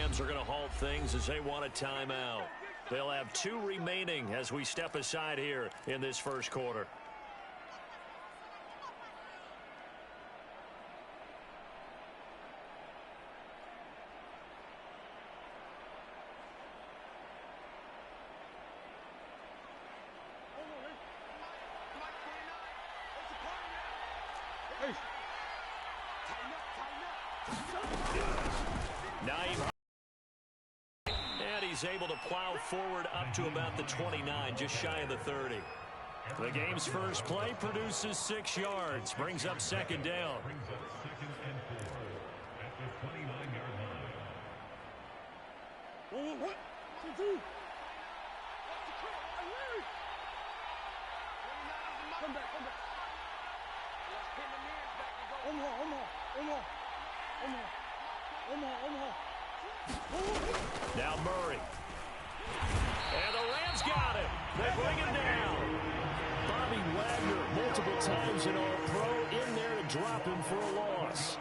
Rams are going to halt things as they want a timeout. They'll have 2 remaining as we step aside here in this first quarter. And he's able to plow forward up to about the 29, just shy of the 30. The game's first play produces 6 yards, brings up second down. Now Murray. And the Rams got him. They bring him down. Bobby Wagner, multiple times in All-Pro, in there to drop him for a loss.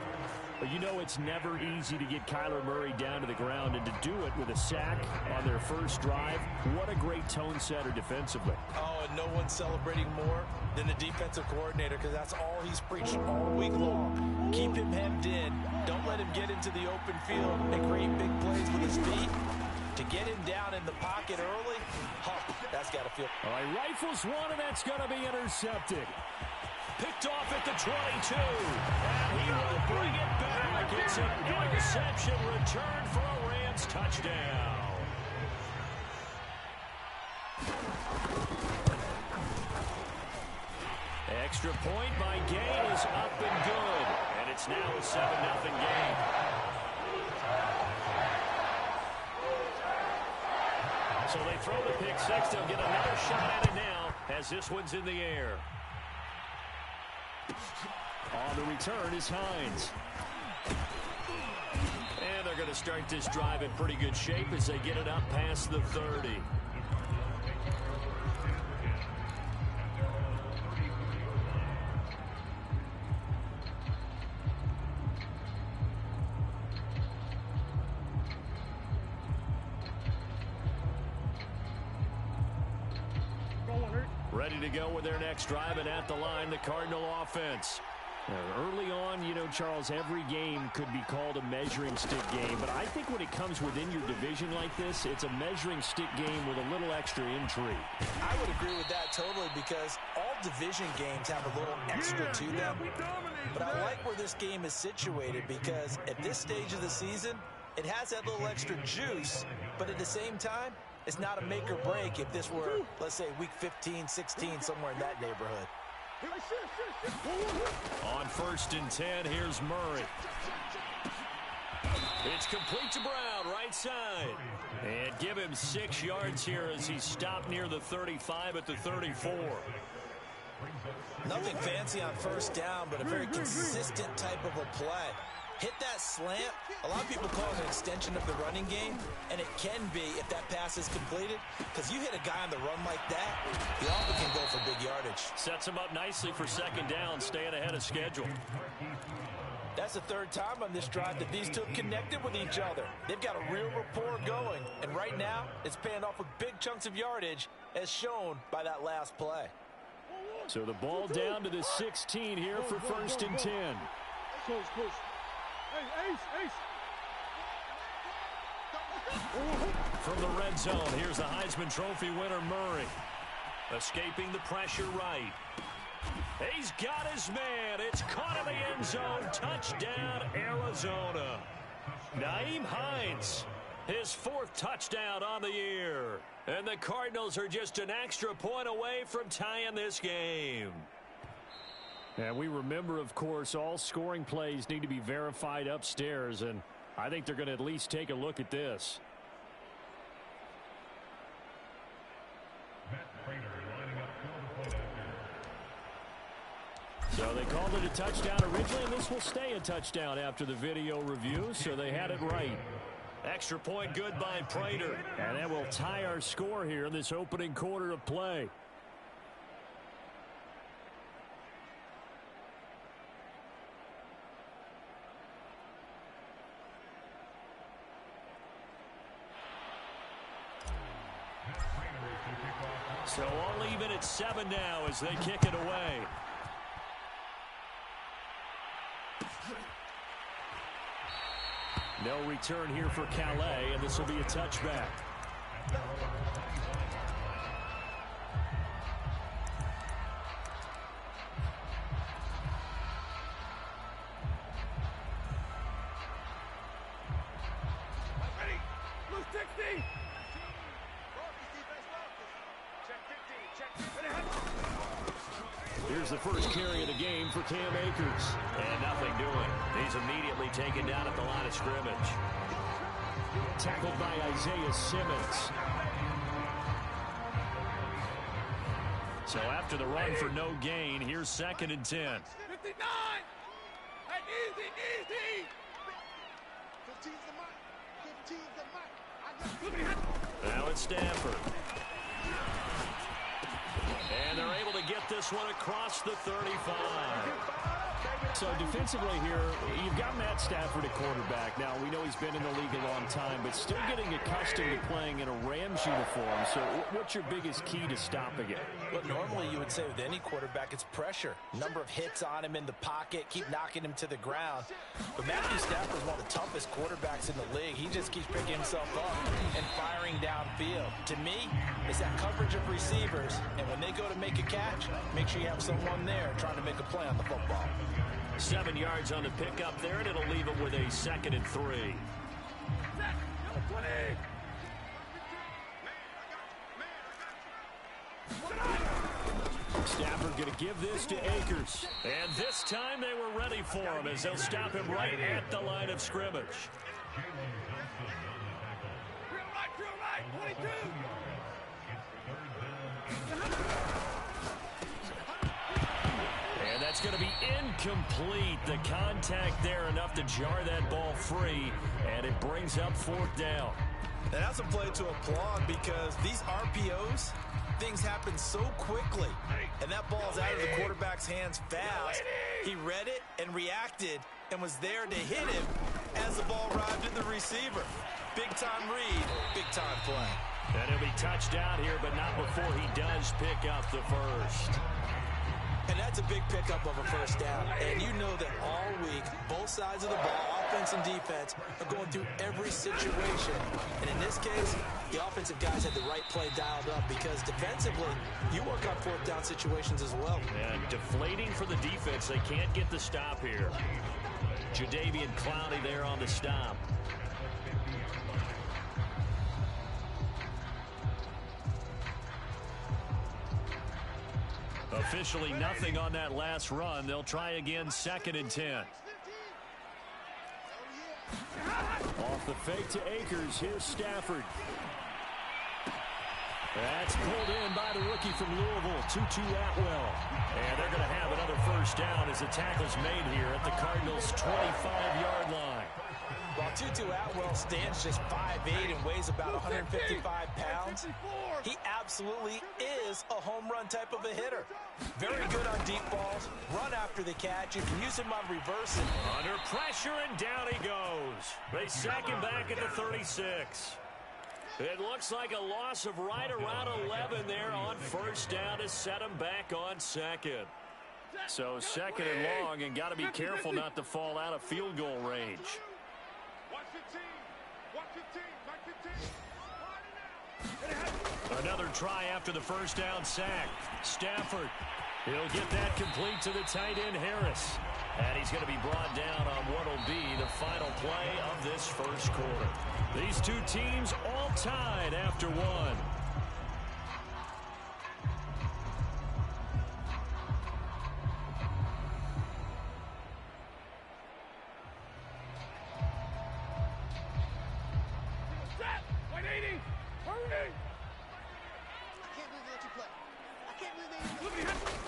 But you know it's never easy to get Kyler Murray down to the ground, and to do it with a sack on their first drive, what a great tone setter defensively. Oh, and no one's celebrating more than the defensive coordinator, because that's all he's preached all week long. Keep him hemmed in. Don't let him get into the open field and create big plays with his feet. To get him down in the pocket early, that's got to feel. All right, rifles one, and that's going to be intercepted. Picked off at the 22. And he will bring it back. It's an interception return for a Rams touchdown. Extra point by Gain is up and good. And it's now a 7-0 game. So they throw the pick six. They'll get another shot at it now as this one's in the air. On the return is Hines. And they're going to start this drive in pretty good shape as they get it up past the 30. Ready to go with their next drive, and at the line, the Cardinal offense. Early on, you know, Charles, every game could be called a measuring stick game, but I think when it comes within your division like this, it's a measuring stick game with a little extra intrigue. I would agree with that totally, because all division games have a little extra to them. But I like where this game is situated, because at this stage of the season, it has that little extra juice, but at the same time, it's not a make or break if this were, let's say, week 15, 16, somewhere in that neighborhood. On 1st and 10, here's Murray. It's complete to Brown, right side. And give him 6 yards here as he's stopped near the 35 at the 34. Nothing fancy on 1st down, but a very consistent type of a play. Hit that slant. A lot of people call it an extension of the running game, and it can be if that pass is completed, because you hit a guy on the run like that, you often can go for big yardage. Sets him up nicely for 2nd down, staying ahead of schedule. That's the 3rd time on this drive that these two have connected with each other. They've got a real rapport going, and right now it's paying off with big chunks of yardage, as shown by that last play. So the ball down to the 16 here for 1st and 10. Close. Ace. From the red zone, here's the Heisman Trophy winner, Murray. Escaping the pressure right. He's got his man. It's caught in the end zone. Touchdown, Arizona. Nyheim Hines, his 4th touchdown on the year. And the Cardinals are just an extra point away from tying this game. And we remember, of course, all scoring plays need to be verified upstairs, and I think they're going to at least take a look at this. So they called it a touchdown originally, and this will stay a touchdown after the video review, so they had it right. Extra point good by Prater, and that will tie our score here in this opening quarter of play. So all even at 7 now as they kick it away. No return here for Calais, and this will be a touchback. Here's the first carry of the game for Cam Akers. And nothing doing. He's immediately taken down at the line of scrimmage. Tackled by Isaiah Simmons. So after the run for no gain, here's 2nd and 10. 59! Hey, easy, easy! 15's the mark. 15's the mark. Now it's Stafford. And they're able to get this one across the 35. So defensively here, you've got Matt Stafford at quarterback. Now, we know he's been in the league a long time, but still getting accustomed to playing in a Rams uniform. So what's your biggest key to stopping it? Well, normally you would say with any quarterback, it's pressure. Number of hits on him in the pocket, keep knocking him to the ground. But Matthew Stafford is one of the toughest quarterbacks in the league. He just keeps picking himself up and firing downfield. To me, it's that coverage of receivers, and when they go to make a catch, make sure you have someone there trying to make a play on the football. 7 yards on the pickup there, and it'll leave him with a 2nd and 3. Stafford going to give this to Akers. And this time they were ready for him as they'll stop him right at the line of scrimmage. And that's going to be incomplete. The contact there enough to jar that ball free, and it brings up 4th down. And that's a play to applaud because these RPOs, things happen so quickly. And that ball's out of the quarterback's hands fast. He read it and reacted and was there to hit him as the ball arrived at the receiver. Big-time read, big-time play. And he'll be touched out here, but not before he does pick up the first. And that's a big pickup of a first down. And you know that all week, both sides of the ball, offense and defense, are going through every situation. And in this case, the offensive guys had the right play dialed up because defensively, you work on 4th down situations as well. And deflating for the defense. They can't get the stop here. Jadeveon Clowney there on the stop. Officially nothing on that last run. They'll try again, 2nd and 10. Off the fake to Akers. Here's Stafford. That's pulled in by the rookie from Louisville, Tutu Atwell. And they're going to have another first down as the tackle's made here at the Cardinals' 25-yard line. While Tutu Atwell stands just 5'8" and weighs about 155 pounds, he absolutely is a home run type of a hitter. Very good on deep balls, run after the catch. You can use him on reversing. Under pressure, and down he goes. They sack him back at the 36. It looks like a loss of right around 11 there on first down to set him back on 2nd. So 2nd and long, and got to be careful not to fall out of field goal range. Another try after the first down sack. Stafford, he'll get that complete to the tight end Harris. And he's going to be brought down on what will be the final play of this first quarter. These two teams all tied after one.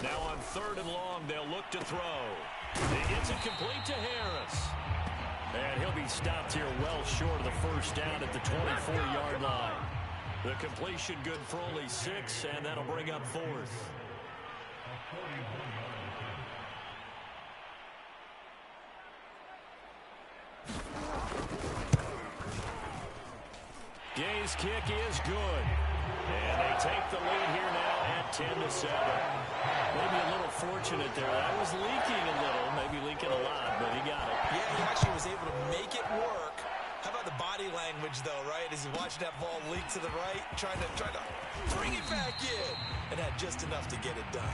Now on 3rd and long, they'll look to throw. He gets it complete to Harris. And he'll be stopped here well short of the first down at the 24-yard line. The completion good for only 6, and that'll bring up 4th. Gay's kick is good. And they take the lead here now at 10-7. Maybe a little fortunate there. That was leaking a little, maybe leaking a lot, but he got it. Yeah, he actually was able to make it work. How about the body language, though, right? As he's watching that ball leak to the right, trying to bring it back in, and had just enough to get it done.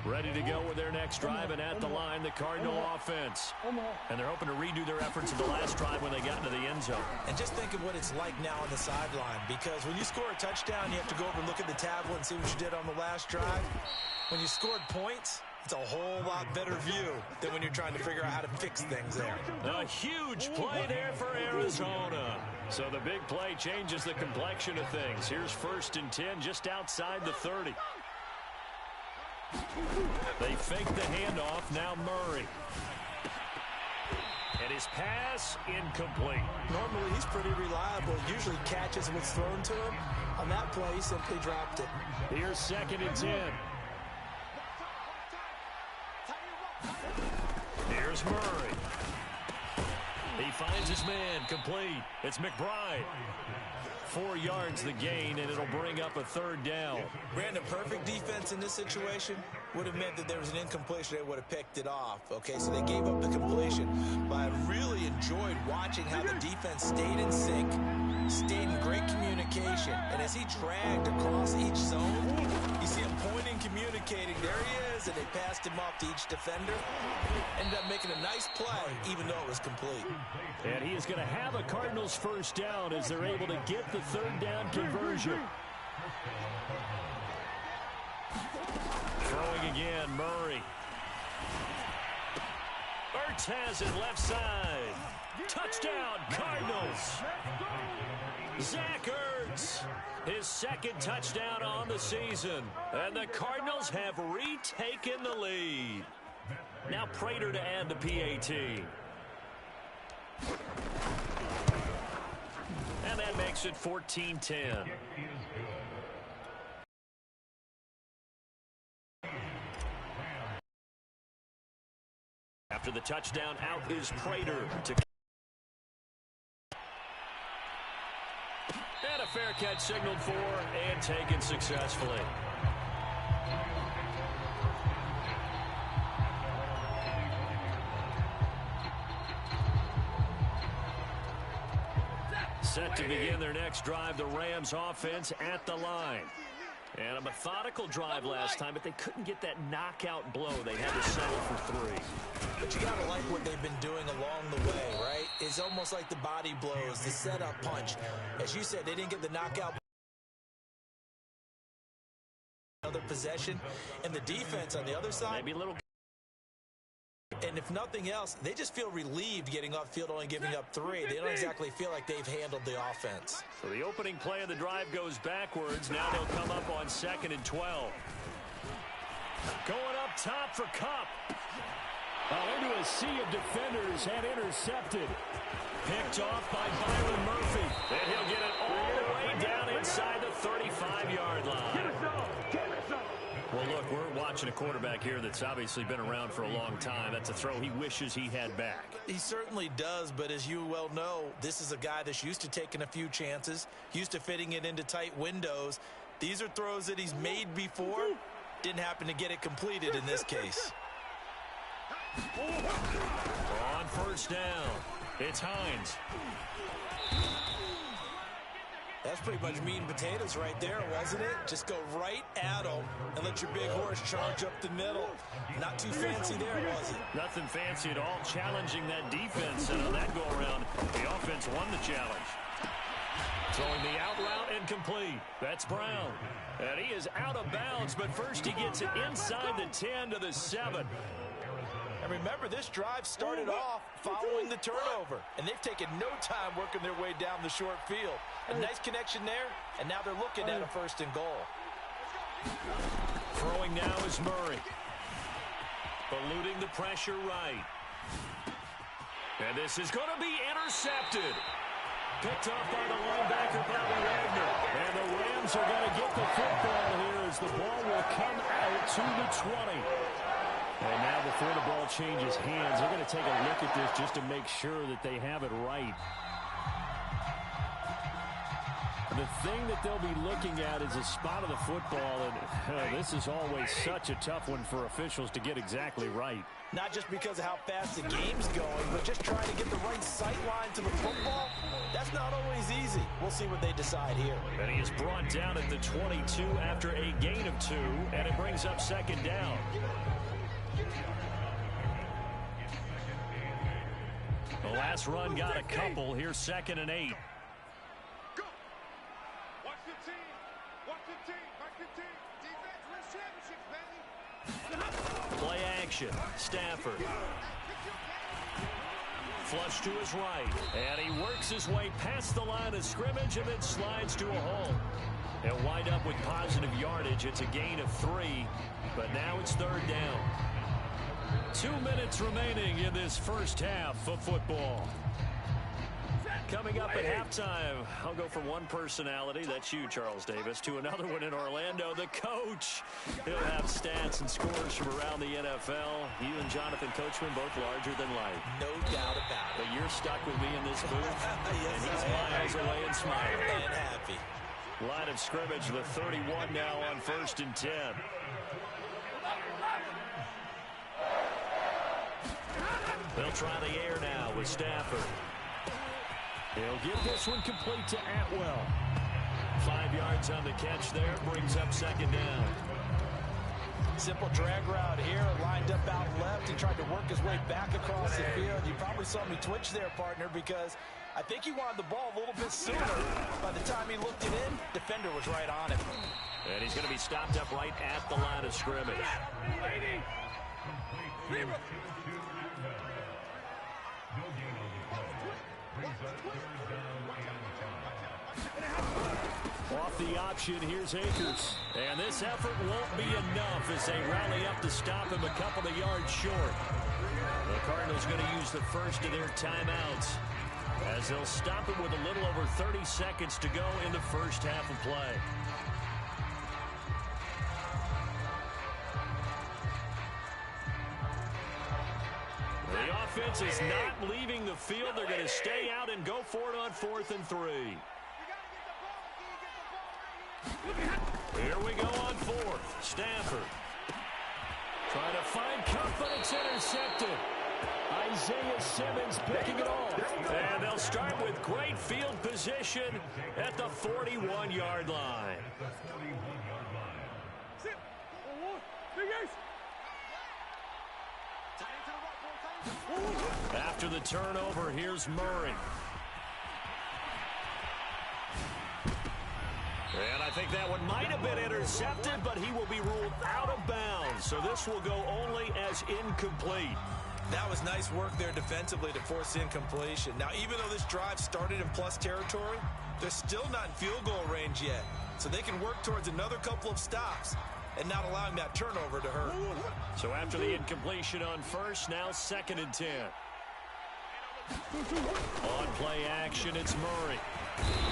Ready to go with their next drive, and at the line, the Cardinal offense. And they're hoping to redo their efforts in the last drive when they got into the end zone. And just think of what it's like now on the sideline, because when you score a touchdown, you have to go over and look at the tablet and see what you did on the last drive. When you scored points, it's a whole lot better view than when you're trying to figure out how to fix things there. A huge play there for Arizona. So the big play changes the complexion of things. Here's 1st and 10 just outside the 30. They fake the handoff. Now Murray. And his pass incomplete. Normally he's pretty reliable. Usually catches what's thrown to him. On that play, he simply dropped it. Here's 2nd and 10. Here's Murray. He finds his man, complete. It's McBride. 4 yards the gain, and it'll bring up a 3rd down. Brandon, perfect defense in this situation would have meant that there was an incompletion. They would have picked it off. Okay, so they gave up the completion. But I really enjoyed watching how the defense stayed in sync, stayed in great communication. And as he dragged across each zone, you see him pointing, communicating. There he is, and they passed him off to each defender. Ended up making a nice play, even though it was complete. And he is going to have a Cardinals 1st down as they're able to get the 3rd down conversion. Throwing again, Murray. Ertz has it left side. Touchdown, Cardinals. Zach Ertz, his 2nd touchdown on the season. And the Cardinals have retaken the lead. Now Prater to add the PAT. And that makes it 14-10. After the touchdown, out is Prater to... And a fair catch signaled for and taken successfully. Set to begin their next drive, the Rams offense at the line. And a methodical drive last time, but they couldn't get that knockout blow. They had to settle for 3. But you got to like what they've been doing along the way, right? It's almost like the body blows, the setup punch. As you said, they didn't get the knockout. Another possession. And the defense on the other side. Maybe a little. And if nothing else, they just feel relieved getting upfield, only giving up 3. They don't exactly feel like they've handled the offense. So the opening play of the drive goes backwards. Now they'll come up on 2nd and 12. Going up top for Kupp. Into a sea of defenders and intercepted. Picked off by Byron Murphy. And he'll get it all the way down inside the 35-yard line. Well, look, we're watching a quarterback here that's obviously been around for a long time. That's a throw he wishes he had back. He certainly does, but as you well know, this is a guy that's used to taking a few chances, used to fitting it into tight windows. These are throws that he's made before. Didn't happen to get it completed in this case. On 1st down, it's Hines. That's pretty much meat and potatoes right there, wasn't it? Just go right at him and let your big horse charge up the middle. Not too fancy there, was it? Nothing fancy at all, challenging that defense. And on that go-around, the offense won the challenge. Throwing the out route incomplete. That's Brown. And he is out of bounds, but first he gets it inside the 10 to the 7. And remember, this drive started off following the turnover, and they've taken no time working their way down the short field. A nice connection there, and now they're looking at a 1st and goal. Throwing now is Murray. Eluding the pressure right. And this is going to be intercepted. Picked off by the linebacker, Bobby Wagner. And the Rams are going to get the football here as the ball will come out to the 20. And now before the ball changes hands, they're going to take a look at this just to make sure that they have it right. The thing that they'll be looking at is the spot of the football, and this is always such a tough one for officials to get exactly right. Not just because of how fast the game's going, but just trying to get the right sight line to the football. That's not always easy. We'll see what they decide here. And he is brought down at the 22 after a gain of 2, and it brings up second down. The last run got a couple. Here's 2nd and 8. Go. Watch the team. Watch the team. Watch the team. Defense wins championships, baby. Play action. Stafford. Flush to his right. And he works his way past the line of scrimmage and then slides to a halt. He'll wind up with positive yardage. It's a gain of 3, but now it's 3rd down. 2 minutes remaining in this first half of football. Coming up at halftime, I'll go from one personality, that's you, Charles Davis, to another one in Orlando, the coach. He'll have stats and scores from around the NFL. You and Jonathan Coachman both larger than life. No doubt about it. But you're stuck with me in this booth, and he's miles away and smiling. And happy. Line of scrimmage, the 31 now on 1st and 10. They'll try the air now with Stafford. He'll get this one complete to Atwell. 5 yards on the catch there, brings up 2nd down. Simple drag route here, lined up out left. He tried to work his way back across the field. You probably saw me twitch there, partner, because I think he wanted the ball a little bit sooner. By the time he looked it in, defender was right on it. And he's going to be stopped up right at the line of scrimmage. Off the option, here's Akers. And this effort won't be enough as they rally up to stop him a couple of yards short. The Cardinals going to use the first of their timeouts as they'll stop him with a little over 30 seconds to go in the first half of play. The offense is not leaving the field. They're going to stay out and go for it on 4th and 3. Here we go on 4th. Stafford trying to find Cup, but it's intercepted. Isaiah Simmons picking it off. And they'll start with great field position at the 41-yard line. After the turnover, here's Murray. And I think that one might have been intercepted, but he will be ruled out of bounds. So this will go only as incomplete. That was nice work there defensively to force incompletion. Now, even though this drive started in plus territory, they're still not in field goal range yet. So they can work towards another couple of stops and not allowing that turnover to hurt. So after the incompletion on 1st, now 2nd and 10. On play action, it's Murray.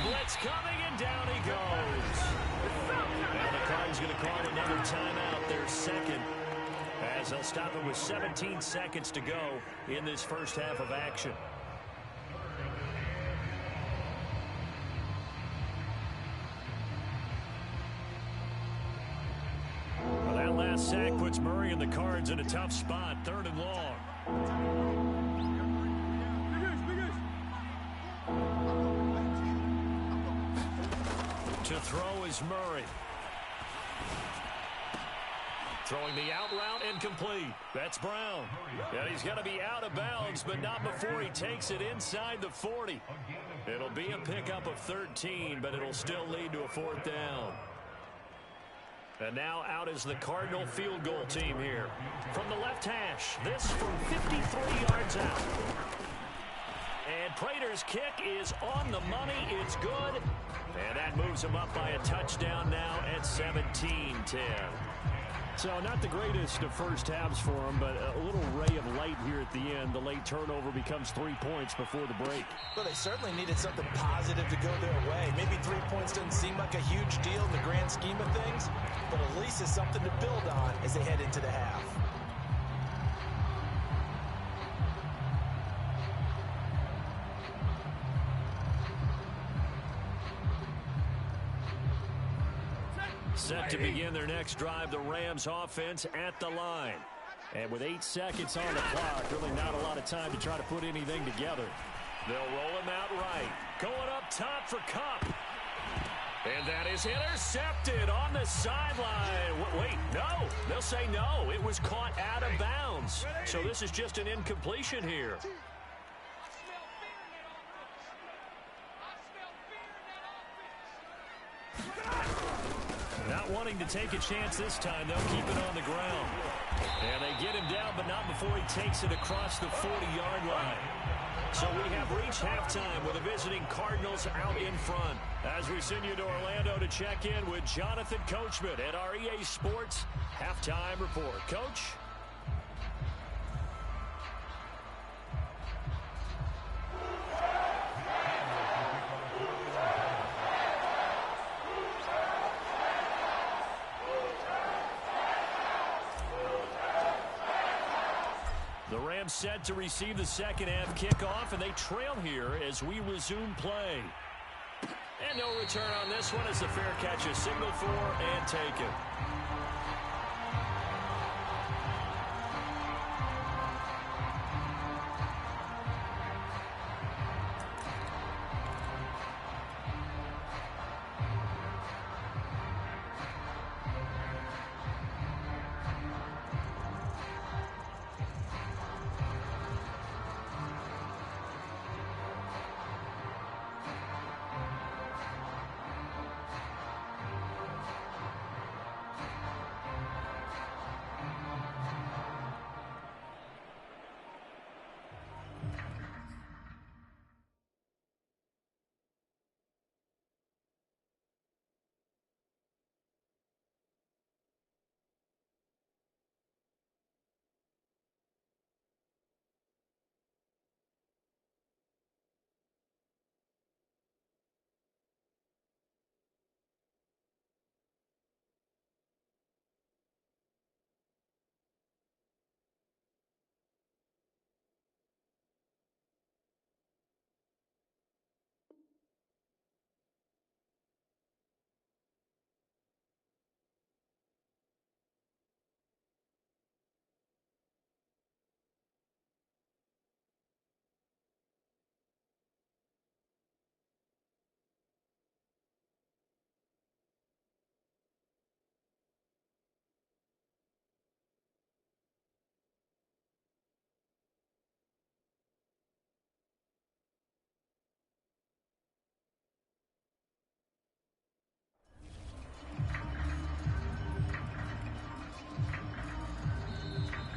Blitz coming, and down he goes. Now the Cardinals going to call another timeout, their 2nd, as they'll stop it with 17 seconds to go in this first half of action. Well, that last sack puts Murray and the Cards in a tough spot, 3rd and long. To throw is Murray. Throwing the out route incomplete. That's Brown. And he's going to be out of bounds, but not before he takes it inside the 40. It'll be a pickup of 13, but it'll still lead to a 4th down. And now out is the Cardinal field goal team here. From the left hash, this from 53 yards out. And Prater's kick is on the money. It's good. And that moves him up by a touchdown now at 17-10. So not the greatest of first halves for them, but a little ray of light here at the end. The late turnover becomes 3 points before the break. Well, they certainly needed something positive to go their way. Maybe 3 points doesn't seem like a huge deal in the grand scheme of things, but at least it's something to build on as they head into the half. Set to begin their next drive, the Rams offense at the line. And with 8 seconds on the clock, really not a lot of time to try to put anything together. They'll roll him out right. Going up top for Kupp. And that is intercepted on the sideline. Wait, no. They'll say no. It was caught out of bounds. So this is just an incompletion here. Not wanting to take a chance this time, they'll keep it on the ground. And they get him down, but not before he takes it across the 40-yard line. So we have reached halftime with the visiting Cardinals out in front. As we send you to Orlando to check in with Jonathan Coachman at our EA Sports Halftime Report. Coach? Set to receive the second half kickoff, and they trail here as we resume play. And no return on this one as the fair catch is signaled for and taken.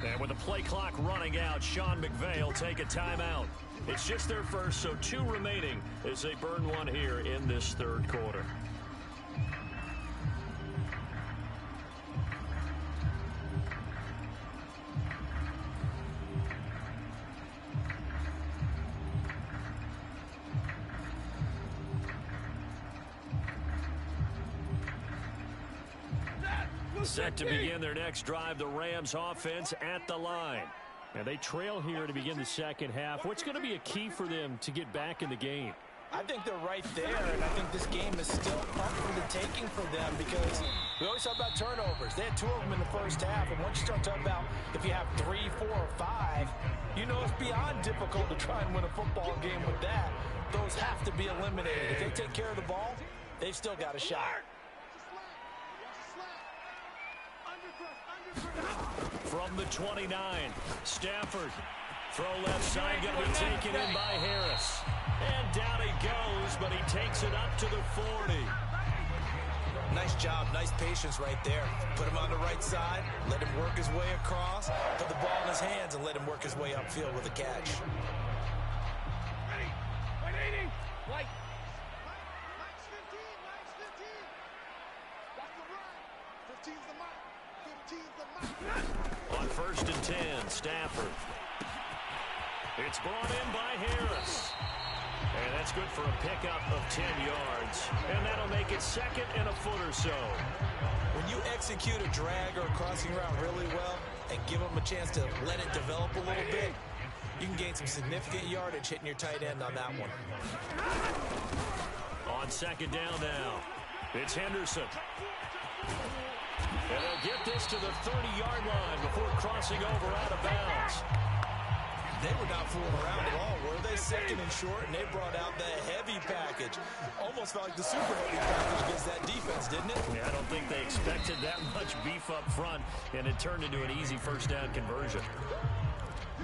And with the play clock running out, Sean McVay will take a timeout. It's just their first, so 2 remaining as they burn one here in this third quarter. Set to begin their next drive, the Rams offense at the line. And they trail here to begin the second half. What's going to be a key for them to get back in the game? I think they're right there, and I think this game is still up for the taking for them because we always talk about turnovers. They had 2 of them in the first half, and once you start talking about if you have 3, 4, or 5, you know it's beyond difficult to try and win a football game with that. Those have to be eliminated. If they take care of the ball, they've still got a shot. From the 29, Stafford. Throw left side, going to be taken in by Harris. And down he goes, but he takes it up to the 40. Nice job, nice patience right there. Put him on the right side, let him work his way across, put the ball in his hands, and let him work his way upfield with a catch. Ready, 180, white. Watch the run. 15's the mark. 15's the first and 10. Stafford. It's brought in by Harris. And that's good for a pickup of 10 yards. And that'll make it second and a foot or so. When you execute a drag or a crossing route really well and give them a chance to let it develop a little bit, you can gain some significant yardage hitting your tight end on that one. On second down now, it's Henderson. And they'll get this to the 30-yard line before crossing over out of bounds. They were not fooling around at all, were they? Second and short, and they brought out the heavy package. Almost felt like the super heavy package against that defense, didn't it? Yeah, I don't think they expected that much beef up front, and it turned into an easy first down conversion.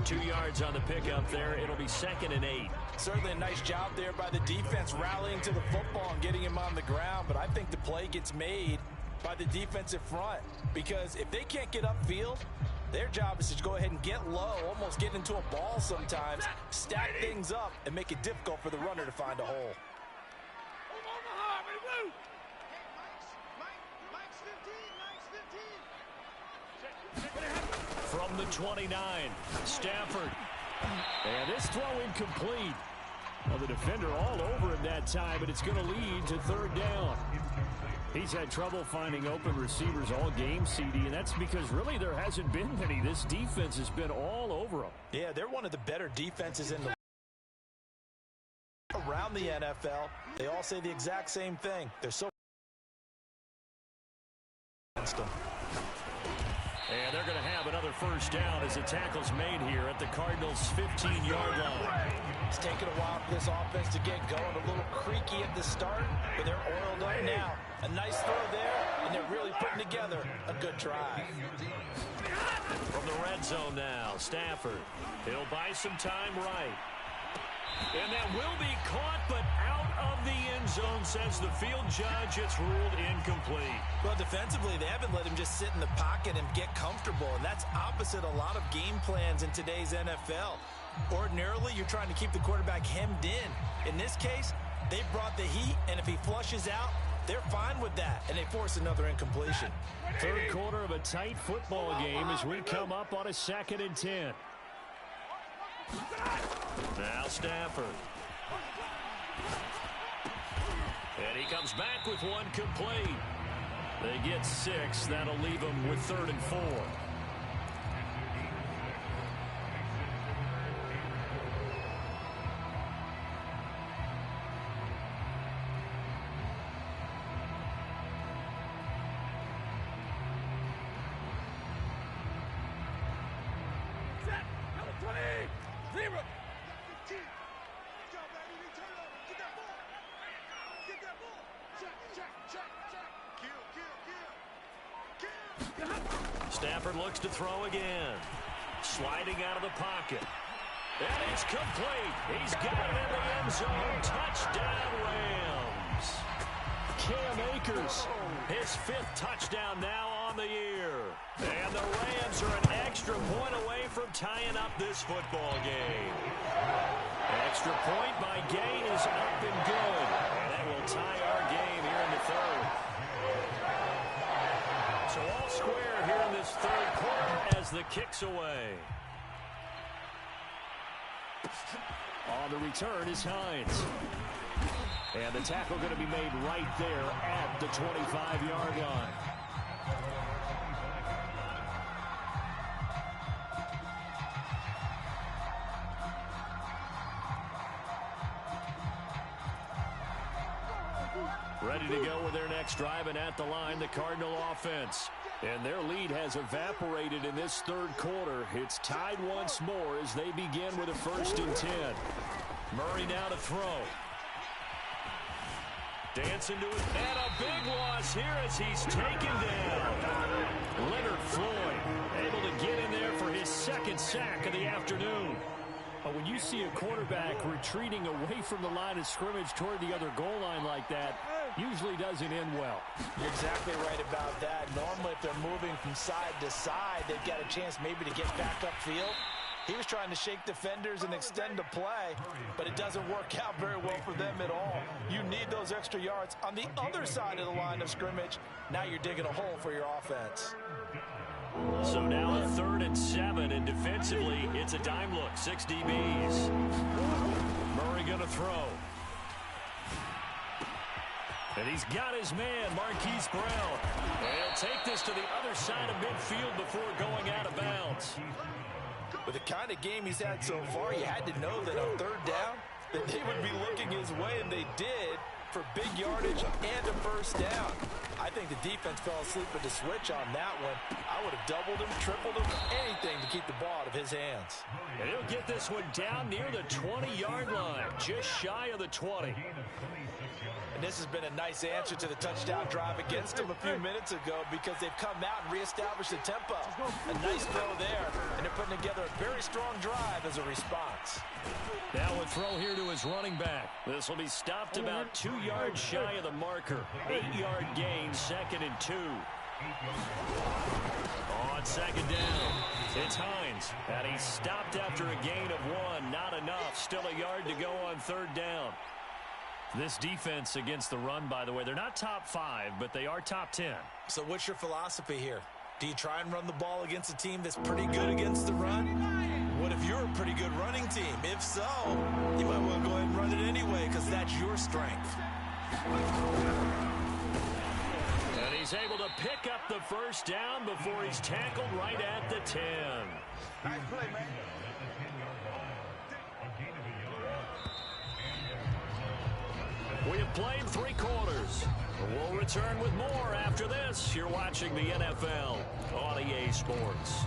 2 yards on the pickup there. It'll be second and 8. Certainly a nice job there by the defense rallying to the football and getting him on the ground, but I think the play gets made by the defensive front, because if they can't get upfield, their job is to go ahead and get low, almost get into a ball sometimes, stack things up, and make it difficult for the runner to find a hole. From the 29, Stafford. And this throw incomplete. Well, the defender all over him that time, but it's going to lead to third down. He's had trouble finding open receivers all game, CD, and that's because really there hasn't been many. This defense has been all over them. Yeah, they're one of the better defenses in the around the NFL. They all say the exact same thing. They're so against them. And they're going to have another first down as the tackle's made here at the Cardinals' 15-yard line. It's taken a while for this offense to get going. A little creaky at the start, but they're oiled up now. A nice throw there, and they're really putting together a good drive. From the red zone now, Stafford. He'll buy some time right. And that will be caught, but out of the end zone, says the field judge. It's ruled incomplete. Well, defensively, they haven't let him just sit in the pocket and get comfortable, and that's opposite a lot of game plans in today's NFL. Ordinarily, you're trying to keep the quarterback hemmed in. In this case, they brought the heat, and if he flushes out, they're fine with that, and they force another incompletion. Third quarter of a tight football game as we come up on a 2nd and 10. Now Stafford. And he comes back with one complete. They get 6. That'll leave them with 3rd and 4. Stafford looks to throw again. Sliding out of the pocket. And it's complete. He's got it in the end zone. Touchdown, Rams. Cam Akers, his 5th touchdown now on the year. And the Rams are an extra point away from tying up this football game. Extra point by Gay is up and good. And that will tie our game here in the 3rd. So all square here in this 3rd quarter as the kick's away. On the return is Hines. And the tackle going to be made right there at the 25-yard line. Ready to go with their next drive, and at the line, the Cardinal offense. And their lead has evaporated in this 3rd quarter. It's tied once more as they begin with a 1st and 10. Murray now to throw. Dancing to it, and a big loss here as he's taken down. Leonard Floyd able to get in there for his 2nd sack of the afternoon. But when you see a quarterback retreating away from the line of scrimmage toward the other goal line like that, usually doesn't end well. You're exactly right about that. Normally, if they're moving from side to side, they've got a chance maybe to get back upfield. He was trying to shake defenders and extend the play, but it doesn't work out very well for them at all. You need those extra yards on the other side of the line of scrimmage. Now you're digging a hole for your offense. So now a 3rd and 7, and defensively, it's a dime look. 6 DBs. Murray going to throw. And he's got his man, Marquise Brown. And he'll take this to the other side of midfield before going out of bounds. With the kind of game he's had so far, you had to know that on 3rd down, that they would be looking his way, and they did, for big yardage and a 1st down. I think the defense fell asleep at the switch on that one. I would have doubled him, tripled him, anything to keep the ball out of his hands. And he'll get this one down near the 20-yard line, just shy of the 20. And this has been a nice answer to the touchdown drive against them a few minutes ago, because they've come out and reestablished the tempo. A nice throw there, and they're putting together a very strong drive as a response. Now a throw here to his running back. This will be stopped about 2 yards shy of the marker. 8-yard gain, 2nd and 2. On 2nd down, it's Hines. And he's stopped after a gain of 1. Not enough. Still a yard to go on 3rd down. This defense against the run, by the way, they're not top 5, but they are top 10. So what's your philosophy here? Do you try and run the ball against a team that's pretty good against the run? What if you're a pretty good running team? If so, you might want to go ahead and run it anyway, because that's your strength. And he's able to pick up the 1st down before he's tackled right at the 10. Nice play, man. We have played 3 quarters. We'll return with more after this. You're watching the NFL on EA Sports.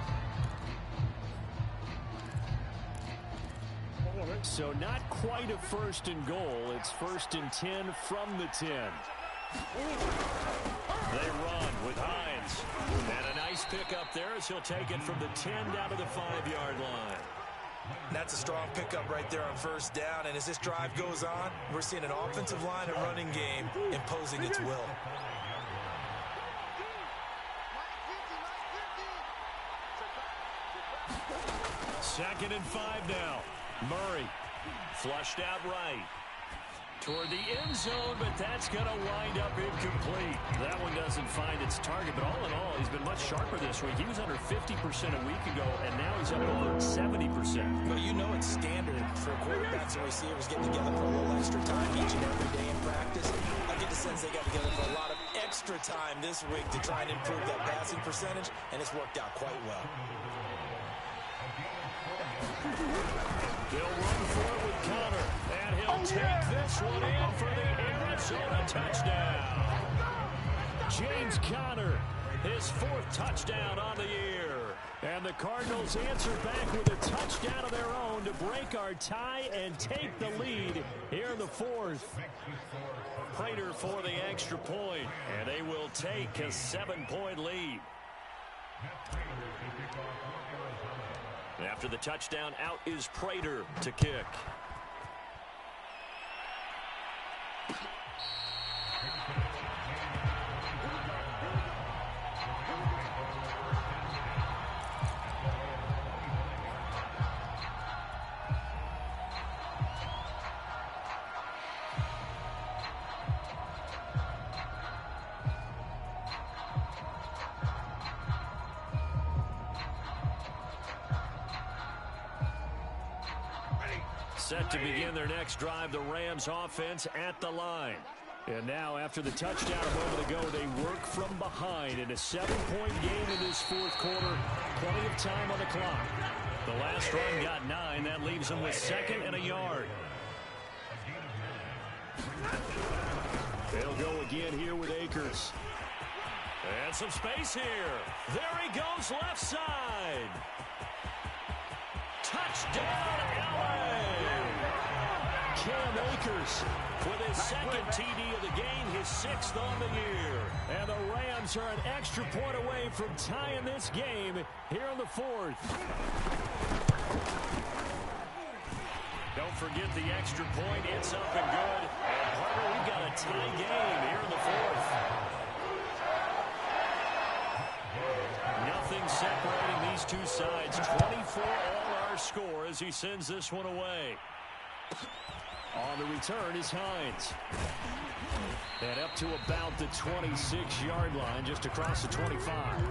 So not quite a 1st and goal. It's 1st and 10 from the 10. They run with Hines. And a nice pickup there as he'll take it from the 10 down to the 5-yard line. That's a strong pickup right there on 1st down, and as this drive goes on, we're seeing an offensive line and running game imposing its will. Second and 5 now. Murray flushed out right toward the end zone, but that's going to wind up incomplete. That one doesn't find its target, but all in all, he's been much sharper this week. He was under 50% a week ago, and now he's up over 70%. Well, you know it's standard for quarterbacks and receivers getting together for a little extra time each and every day in practice. I get the sense they got together for a lot of extra time this week to try and improve that passing percentage, and it's worked out quite well. They'll run for it with Connor, and he'll take this one in for the Arizona touchdown. James Conner, his 4th touchdown on the year. And the Cardinals answer back with a touchdown of their own to break our tie and take the lead here in the 4th. Prater for the extra point, and they will take a 7-point lead. After the touchdown, out is Prater to kick. Set to begin their next drive, the Rams offense at the line. And now, after the touchdown a moment ago, they work from behind in a 7-point game in this 4th quarter. Plenty of time on the clock. The last run got 9. That leaves them with 2nd and a yard. They'll go again here with Akers. And some space here. There he goes, left side. Touchdown, LA! Cam Akers with his 2nd TD of the game, his 6th on the year. And the Rams are an extra point away from tying this game here in the 4th. Don't forget the extra point. It's up and good. And Harper, we've got a tie game here in the 4th. Nothing separating these two sides. 24 all our score as he sends this one away. On the return is Hines. And up to about the 26-yard line, just across the 25.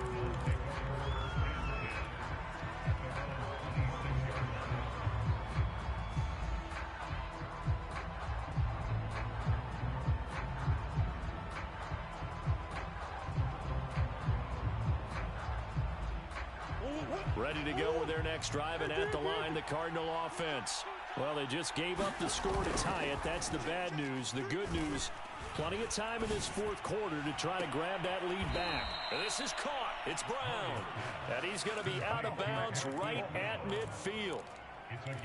Ready to go with their next drive, and at the line, the Cardinal offense. Well, they just gave up the score to tie it. That's the bad news. The good news, plenty of time in this fourth quarter to try to grab that lead back. And this is caught. It's Brown. And he's going to be out of bounds right at midfield.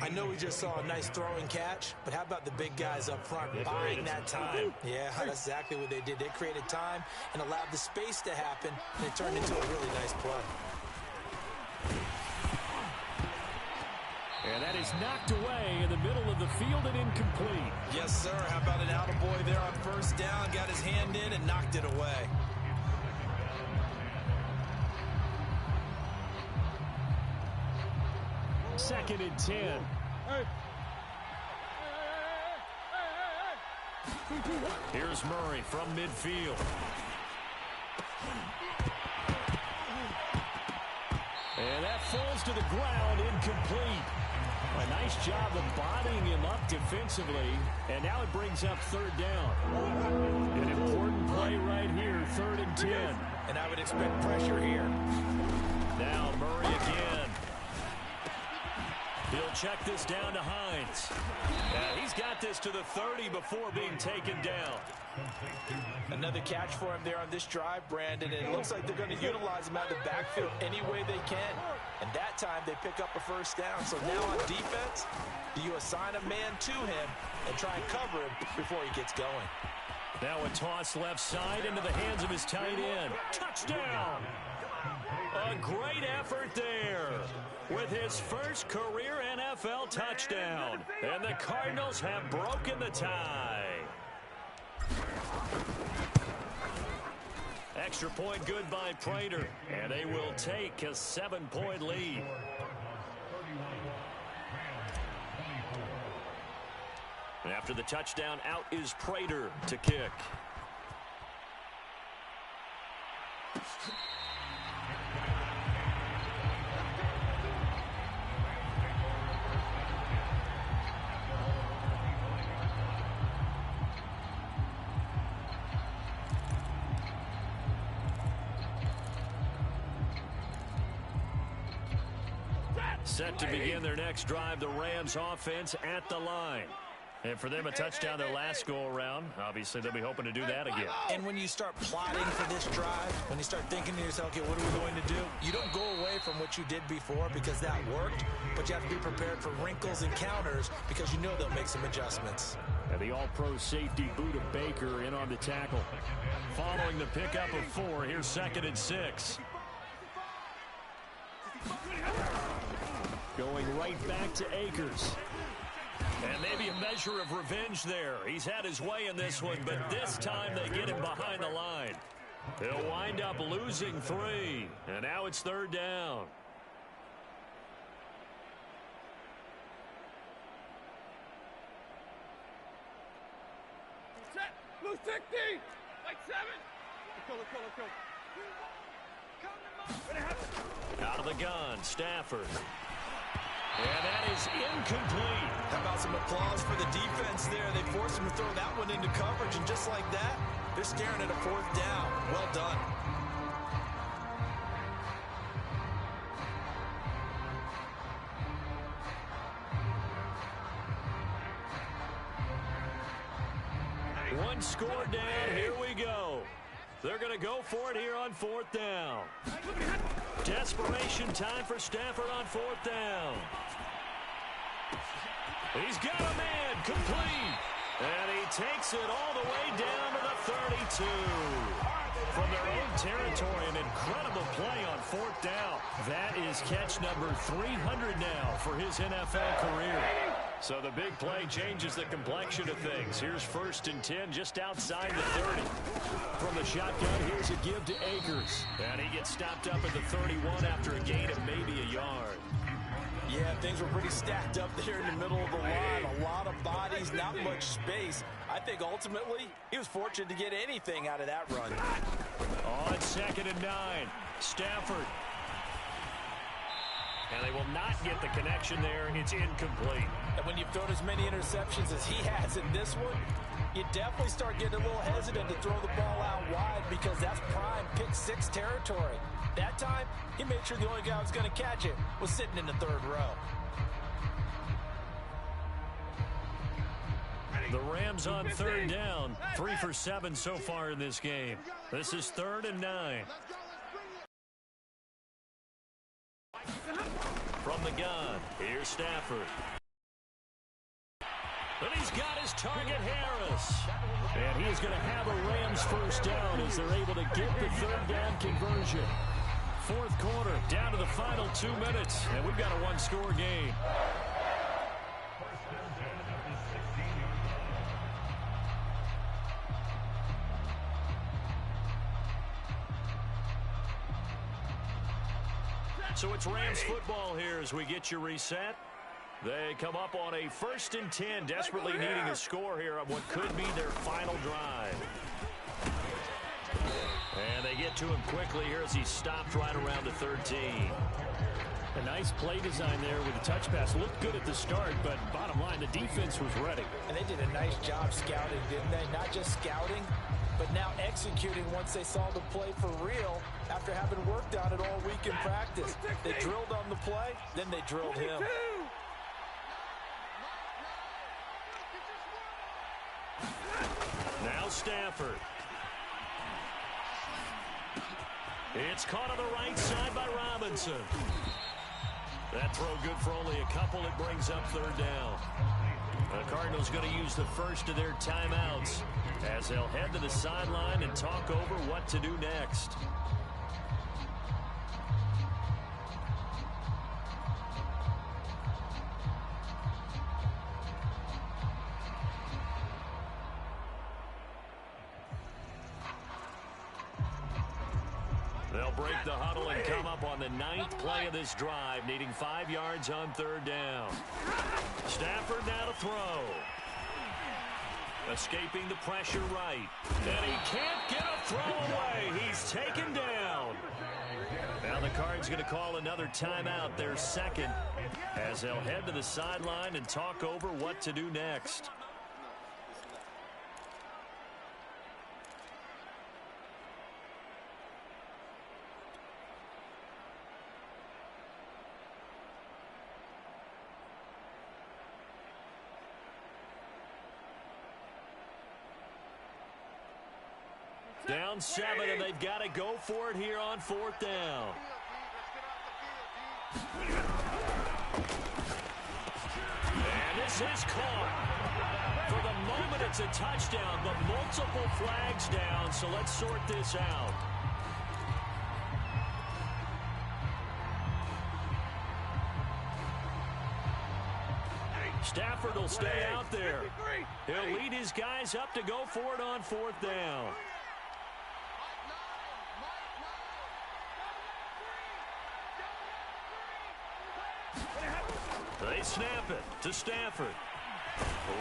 I know we just saw a nice throwing catch, but how about the big guys up front buying that time? Yeah, that's exactly what they did. They created time and allowed the space to happen, and it turned into a really nice play. And that is knocked away in the middle of the field and incomplete. Yes, sir. How about an attaboy there on first down? Got his hand in and knocked it away. Second and 10. Here's Murray from midfield. And that falls to the ground, incomplete. A nice job of bodying him up defensively, and now it brings up third down. An important play right here, 3rd and 10. And I would expect pressure here. Now Murray again. He'll check this down to Hines. He's got this to the 30 before being taken down. Another catch for him there on this drive, Brandon, and it looks like they're going to utilize him out of the backfield any way they can. And that time they pick up a first down. So now on defense, do you assign a man to him and try and cover him before he gets going? Now a toss left side into the hands of his tight end. Touchdown! A great effort there with his first career NFL touchdown. And the Cardinals have broken the tie. Extra point good by Prater, and they will take a 7-point lead. And after the touchdown, out is Prater to kick. Set to begin their next drive, the Rams offense at the line. And for them, a touchdown their last go-around. Obviously, they'll be hoping to do that again. And when you start plotting for this drive, when you start thinking to yourself, okay, what are we going to do? You don't go away from what you did before because that worked, but you have to be prepared for wrinkles and counters because you know they'll make some adjustments. And the all-pro safety Buda Baker in on the tackle. Following the pickup of 4, here's 2nd and 6. Going right back to Akers. And maybe a measure of revenge there. He's had his way in this one, but this time they get him behind the line. They'll wind up losing 3. And now it's 3rd down. Set. Blue 60. Like 7. Let's go. Out of the gun, Stafford. And that is incomplete. How about some applause for the defense there? They forced him to throw that one into coverage, and just like that, they're staring at a 4th down. Well done. One score down. Here we go. They're going to go for it here on 4th down. Desperation time for Stafford on 4th down. He's got a man, complete. And he takes it all the way down to the 32. From their own territory, an incredible play on 4th down. That is catch number 300 now for his NFL career. So the big play changes the complexion of things. Here's 1st and 10 just outside the 30. From the shotgun, here's a give to Akers. And he gets stopped up at the 31 after a gain of maybe a yard. Yeah, things were pretty stacked up there in the middle of the line. A lot of bodies, not much space. I think ultimately he was fortunate to get anything out of that run. On 2nd and 9, Stafford. And they will not get the connection there. It's incomplete. And when you've thrown as many interceptions as he has in this one, You definitely start getting a little hesitant to throw the ball out wide because that's prime pick-6 territory. That time, he made sure the only guy who was going to catch it was sitting in the third row. The Rams on third down. 3 for 7 so far in this game. This is 3rd and 9. From the gun, here's Stafford. And he's got his target, Harris. And he is going to have a Rams first down as they're able to get the third down conversion. Fourth quarter, down to the final 2 minutes, and we've got a one-score game. So it's Rams football here as we get you reset. They come up on a 1st and 10, desperately needing a score here on what could be their final drive. And they get to him quickly here as he stopped right around the 13. A nice play design there with the touch pass. Looked good at the start, but bottom line, the defense was ready. And they did a nice job scouting, didn't they? Not just scouting, but now executing once they saw the play for real after having worked on it all week in practice. They drilled on the play, then they drilled him. Now Stafford. It's caught on the right side by Robinson. That throw good for only a couple. It brings up third down. The Cardinals going to use the first of their timeouts as they'll head to the sideline and talk over what to do next. They'll break the huddle and come up on the 9th play of this drive, needing 5 yards on third down. Stafford now to throw. Escaping the pressure right. And he can't get a throw away. He's taken down. Now the Cards going to call another timeout, their second, as they'll head to the sideline and talk over what to do next. Down 7, and they've got to go for it here on 4th down. And this is caught. For the moment, it's a touchdown, but multiple flags down, so let's sort this out. Stafford will stay out there. He'll lead his guys up to go for it on 4th down. They snap it to Stafford.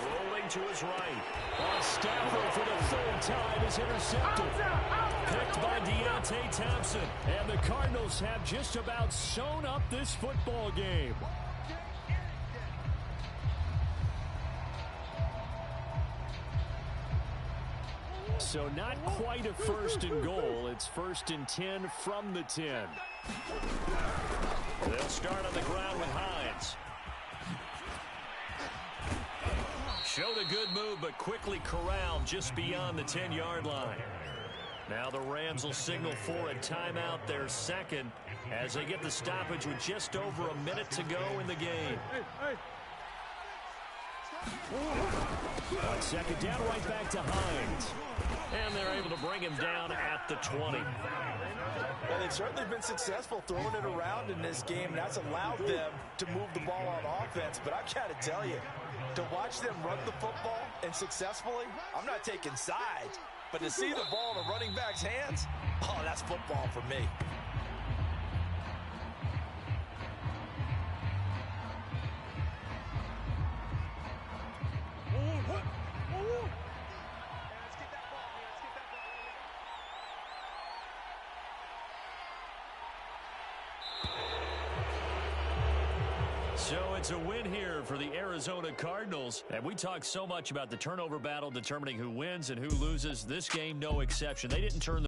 Rolling to his right. Stafford for the 3rd time is intercepted. Picked by Deontay Thompson. And the Cardinals have just about sewn up this football game. So not quite a 1st and goal. It's 1st and 10 from the 10. They'll start on the ground with Hines. Showed a good move, but quickly corralled just beyond the 10-yard line. Now the Rams will signal for a timeout, their second, as they get the stoppage with just over a minute to go in the game. On 2nd down, right back to Hines. And they're able to bring him down at the 20. Well, they've certainly been successful throwing it around in this game, and that's allowed them to move the ball on offense. But I've got to tell you, to watch them run the football and successfully, I'm not taking sides, but to see the ball in the running back's hands, oh, that's football for me. So it's a win here for the Arizona Cardinals. And we talk so much about the turnover battle determining who wins and who loses. This game, no exception. They didn't turn the